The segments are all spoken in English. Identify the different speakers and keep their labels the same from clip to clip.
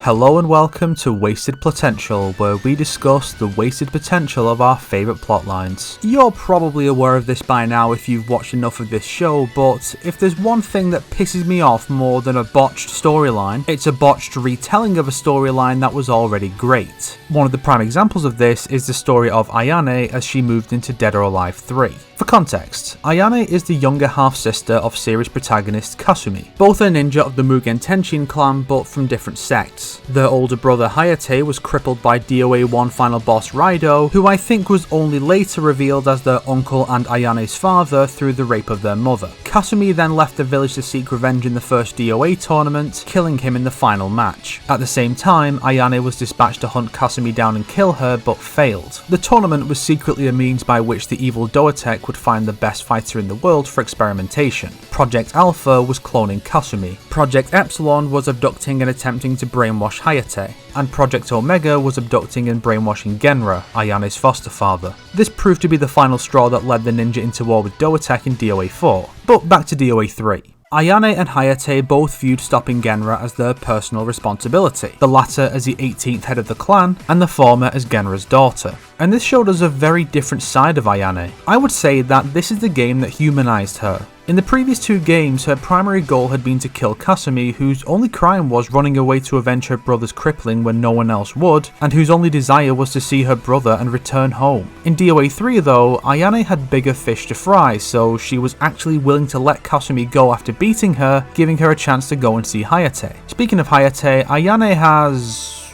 Speaker 1: Hello and welcome to Wasted Potential, where we discuss the wasted potential of our favourite plotlines. You're probably aware of this by now if you've watched enough of this show, but if there's one thing that pisses me off more than a botched storyline, it's a botched retelling of a storyline that was already great. One of the prime examples of this is the story of Ayane as she moved into Dead or Alive 3. For context, Ayane is the younger half-sister of series protagonist Kasumi. Both are ninja of the Mugen Tenshin clan, but from different sects. Their older brother Hayate was crippled by DOA 1 final boss Raido, who I think was only later revealed as their uncle and Ayane's father through the rape of their mother. Kasumi then left the village to seek revenge in the first DOA tournament, killing him in the final match. At the same time, Ayane was dispatched to hunt Kasumi down and kill her, but failed. The tournament was secretly a means by which the evil Doatek would find the best fighter in the world for experimentation. Project Alpha was cloning Kasumi, Project Epsilon was abducting and attempting to brainwash Hayate, and Project Omega was abducting and brainwashing Genra, Ayane's foster father. This proved to be the final straw that led the ninja into war with Doatek in DOA 4. But back to DOA 3. Ayane and Hayate both viewed stopping Genra as their personal responsibility, the latter as the 18th head of the clan, and the former as Genra's daughter. And this showed us a very different side of Ayane. I would say that this is the game that humanized her. In the previous two games, her primary goal had been to kill Kasumi, whose only crime was running away to avenge her brother's crippling when no one else would, and whose only desire was to see her brother and return home. In DOA 3 though, Ayane had bigger fish to fry, so she was actually willing to let Kasumi go after beating her, giving her a chance to go and see Hayate. Speaking of Hayate, Ayane has,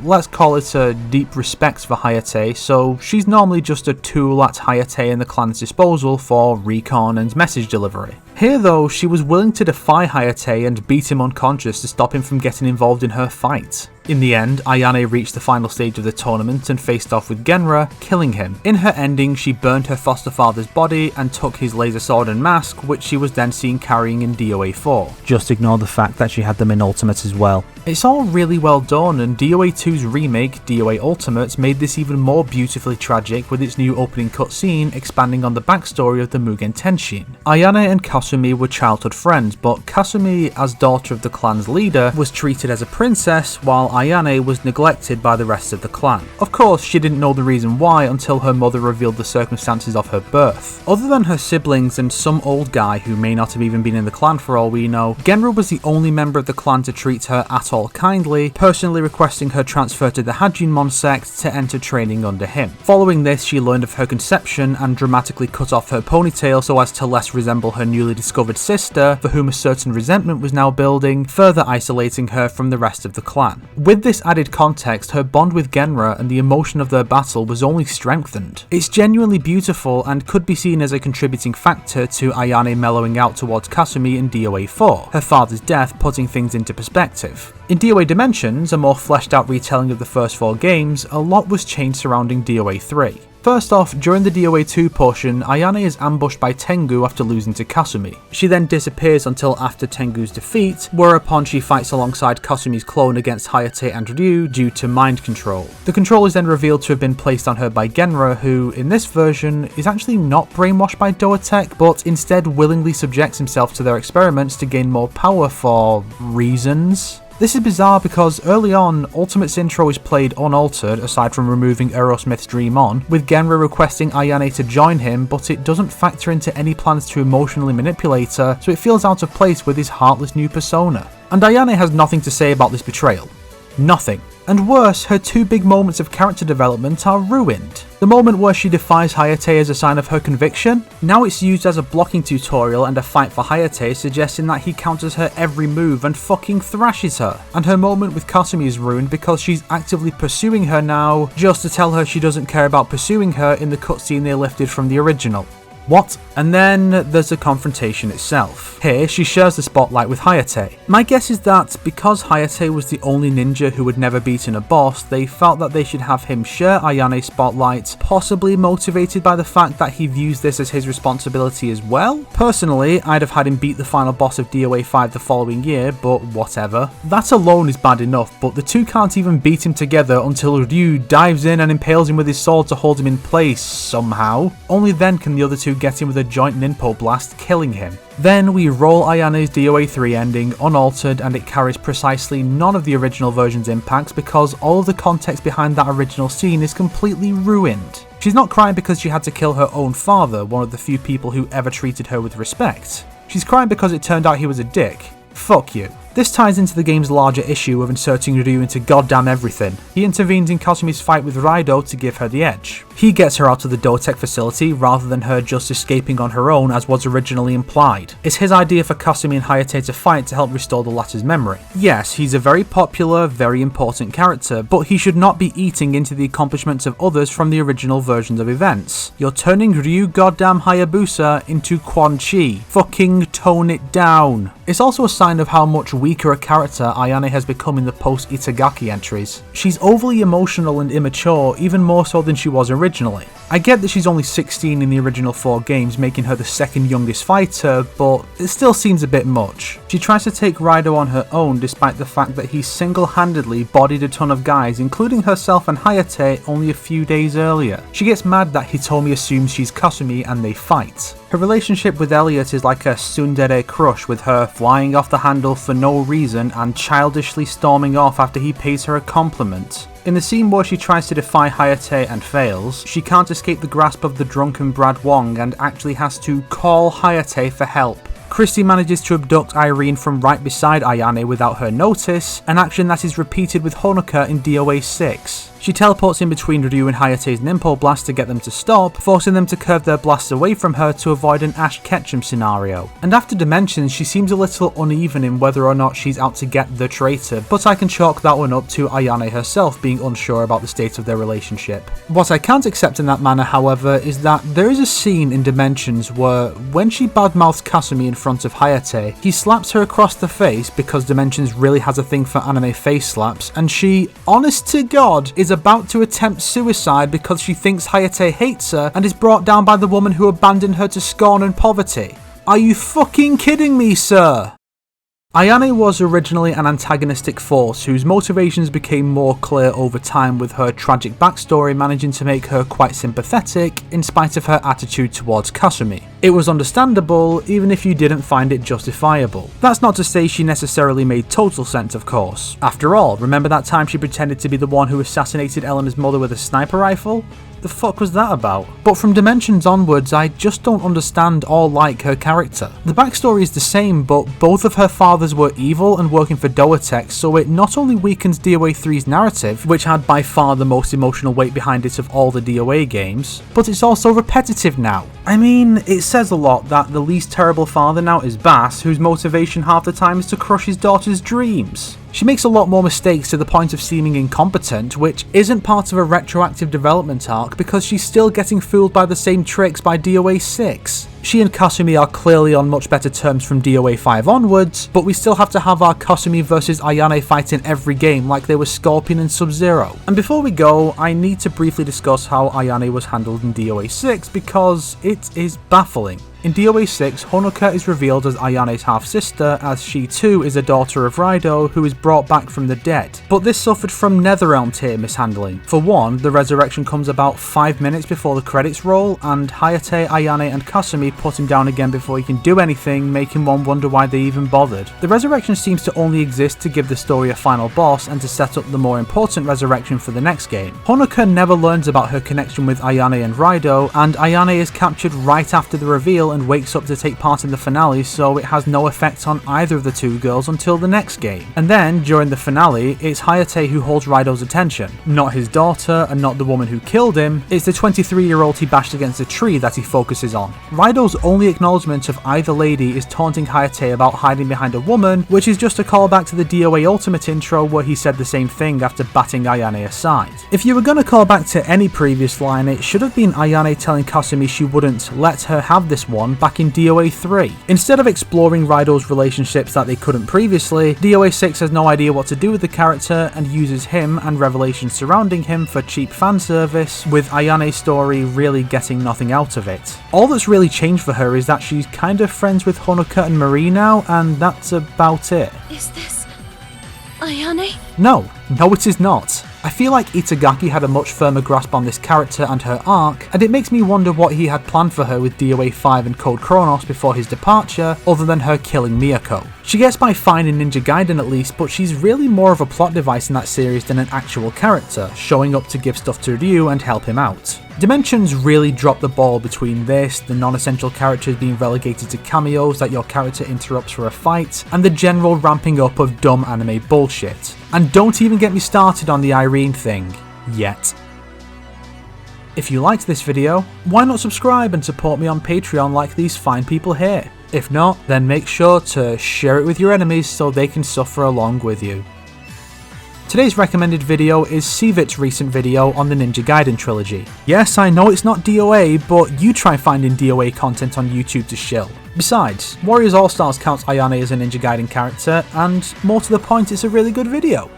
Speaker 1: let's call it, a deep respect for Hayate, so she's normally just a tool at Hayate and the clan's disposal for recon and message delivery. Here though, she was willing to defy Hayate and beat him unconscious to stop him from getting involved in her fight. In the end, Ayane reached the final stage of the tournament and faced off with Genra, killing him. In her ending, she burned her foster father's body and took his laser sword and mask, which she was then seen carrying in DOA 4. Just ignore the fact that she had them in Ultimate as well. It's all really well done, and DOA 2's remake, DOA Ultimate, made this even more beautifully tragic with its new opening cutscene expanding on the backstory of the Mugen Tenshin. Ayane and Kasumi were childhood friends, but Kasumi, as daughter of the clan's leader, was treated as a princess, while Ayane was neglected by the rest of the clan. Of course, she didn't know the reason why until her mother revealed the circumstances of her birth. Other than her siblings and some old guy who may not have even been in the clan for all we know, Genra was the only member of the clan to treat her at all kindly, personally requesting her transfer to the Hajinmon sect to enter training under him. Following this, she learned of her conception and dramatically cut off her ponytail so as to less resemble her newly discovered sister, for whom a certain resentment was now building, further isolating her from the rest of the clan. With this added context, her bond with Genra and the emotion of their battle was only strengthened. It's genuinely beautiful and could be seen as a contributing factor to Ayane mellowing out towards Kasumi in DOA 4, her father's death putting things into perspective. In DOA Dimensions, a more fleshed out retelling of the first 4 games, a lot was changed surrounding DOA 3. First off, during the DOA 2 portion, Ayane is ambushed by Tengu after losing to Kasumi. She then disappears until after Tengu's defeat, whereupon she fights alongside Kasumi's clone against Hayate and Ryu due to mind control. The control is then revealed to have been placed on her by Genra, who, in this version, is actually not brainwashed by Doatek, but instead willingly subjects himself to their experiments to gain more power for reasons. This is bizarre because early on, Ultimate's intro is played unaltered aside from removing Aerosmith's Dream On, with Genra requesting Ayane to join him, but it doesn't factor into any plans to emotionally manipulate her, so it feels out of place with his heartless new persona. And Ayane has nothing to say about this betrayal. Nothing. And worse, her 2 big moments of character development are ruined. The moment where she defies Hayate as a sign of her conviction, now it's used as a blocking tutorial and a fight for Hayate, suggesting that he counters her every move and fucking thrashes her. And her moment with Kasumi is ruined because she's actively pursuing her now, just to tell her she doesn't care about pursuing her in the cutscene they lifted from the original. What? And then there's the confrontation itself. Here, she shares the spotlight with Hayate. My guess is that because Hayate was the only ninja who had never beaten a boss, they felt that they should have him share Ayane's spotlight, possibly motivated by the fact that he views this as his responsibility as well. Personally, I'd have had him beat the final boss of DOA 5 the following year, but whatever. That alone is bad enough, but the two can't even beat him together until Ryu dives in and impales him with his sword to hold him in place somehow. Only then can the other two two getting with a joint ninpo blast, killing him. Then we roll Ayane's DOA 3 ending unaltered, and it carries precisely none of the original version's impacts because all of the context behind that original scene is completely ruined. She's not crying because she had to kill her own father, one of the few people who ever treated her with respect. She's crying because it turned out he was a dick. Fuck you. This ties into the game's larger issue of inserting Ryu into goddamn everything. He intervenes in Kasumi's fight with Raido to give her the edge. He gets her out of the Dotek facility rather than her just escaping on her own as was originally implied. It's his idea for Kasumi and Hayate to fight to help restore the latter's memory. Yes, he's a very popular, very important character, but he should not be eating into the accomplishments of others from the original versions of events. You're turning Ryu goddamn Hayabusa into Quan Chi. Fucking tone it down. It's also a sign of how much weaker a character Ayane has become in the post-Itagaki entries. She's overly emotional and immature, even more so than she was originally. I get that she's only 16 in the original 4 games, making her the second youngest fighter, but it still seems a bit much. She tries to take Raido on her own despite the fact that he single-handedly bodied a ton of guys, including herself and Hayate, only a few days earlier. She gets mad that Hitomi assumes she's Kasumi and they fight. Her relationship with Elliot is like a tsundere crush, with her flying off the handle for no reason and childishly storming off after he pays her a compliment. In the scene where she tries to defy Hayate and fails, she can't escape the grasp of the drunken Brad Wong and actually has to call Hayate for help. Christy manages to abduct Irene from right beside Ayane without her notice, an action that is repeated with Honoka in DOA 6. She teleports in between Ryu and Hayate's Ninpo blast to get them to stop, forcing them to curve their blasts away from her to avoid an Ash Ketchum scenario. And after Dimensions, she seems a little uneven in whether or not she's out to get the traitor, but I can chalk that one up to Ayane herself being unsure about the state of their relationship. What I can't accept in that manner, however, is that there is a scene in Dimensions where, when she badmouths Kasumi in front of Hayate, he slaps her across the face because Dimensions really has a thing for anime face slaps, and she, honest to God, is about to attempt suicide because she thinks Hayate hates her and is brought down by the woman who abandoned her to scorn and poverty. Are you fucking kidding me, sir? Ayane was originally an antagonistic force whose motivations became more clear over time, with her tragic backstory managing to make her quite sympathetic in spite of her attitude towards Kasumi. It was understandable even if you didn't find it justifiable. That's not to say she necessarily made total sense, of course. After all, remember that time she pretended to be the one who assassinated Elena's mother with a sniper rifle? The fuck was that about? But from Dimensions onwards, I just don't understand or like her character. The backstory is the same, but both of her fathers were evil and working for Doatex, so it not only weakens DOA 3's narrative, which had by far the most emotional weight behind it of all the DOA games, but it's also repetitive now. I mean, it says a lot that the least terrible father now is Bass, whose motivation half the time is to crush his daughter's dreams. She makes a lot more mistakes to the point of seeming incompetent, which isn't part of a retroactive development arc because she's still getting fooled by the same tricks by DOA 6. She and Kasumi are clearly on much better terms from DOA 5 onwards, but we still have to have our Kasumi versus Ayane fight in every game like they were Scorpion and Sub-Zero. And before we go, I need to briefly discuss how Ayane was handled in DOA 6 because it is baffling. In DOA 6, Honoka is revealed as Ayane's half-sister, as she too is a daughter of Raido who is brought back from the dead. But this suffered from Netherrealm tier mishandling. For one, the resurrection comes about 5 minutes before the credits roll, and Hayate, Ayane and Kasumi put him down again before he can do anything, making one wonder why they even bothered. The resurrection seems to only exist to give the story a final boss and to set up the more important resurrection for the next game. Honoka never learns about her connection with Ayane and Raido, and Ayane is captured right after the reveal and wakes up to take part in the finale, so it has no effect on either of the two girls until the next game. And then, during the finale, it's Hayate who holds Raido's attention. Not his daughter, and not the woman who killed him, it's the 23-year-old he bashed against a tree that he focuses on. Raido's only acknowledgement of either lady is taunting Hayate about hiding behind a woman, which is just a callback to the DOA Ultimate intro where he said the same thing after batting Ayane aside. If you were gonna call back to any previous line, it should have been Ayane telling Kasumi she wouldn't let her have this one back in DOA 3. Instead of exploring Raido's relationships that they couldn't previously, DOA 6 has no idea what to do with the character and uses him and revelations surrounding him for cheap fan service, with Ayane's story really getting nothing out of it. All that's really changed for her is that she's kind of friends with Honoka and Marie now, and that's about it.
Speaker 2: Is this Ayane?
Speaker 1: No, it is not. I feel like Itagaki had a much firmer grasp on this character and her arc, and it makes me wonder what he had planned for her with DOA 5 and Code Chronos before his departure, other than her killing Miyako. She gets by fine in Ninja Gaiden at least, but she's really more of a plot device in that series than an actual character, showing up to give stuff to Ryu and help him out. Dimensions really dropped the ball between this, the non-essential characters being relegated to cameos that your character interrupts for a fight, and the general ramping up of dumb anime bullshit. And don't even get me started on the Irene thing. Yet. If you liked this video, why not subscribe and support me on Patreon like these fine people here? If not, then make sure to share it with your enemies so they can suffer along with you. Today's recommended video is Sivit's recent video on the Ninja Gaiden trilogy. Yes, I know it's not DOA, but you try finding DOA content on YouTube to shill. Besides, Warriors All Stars counts Ayane as a Ninja Gaiden character, and more to the point, it's a really good video.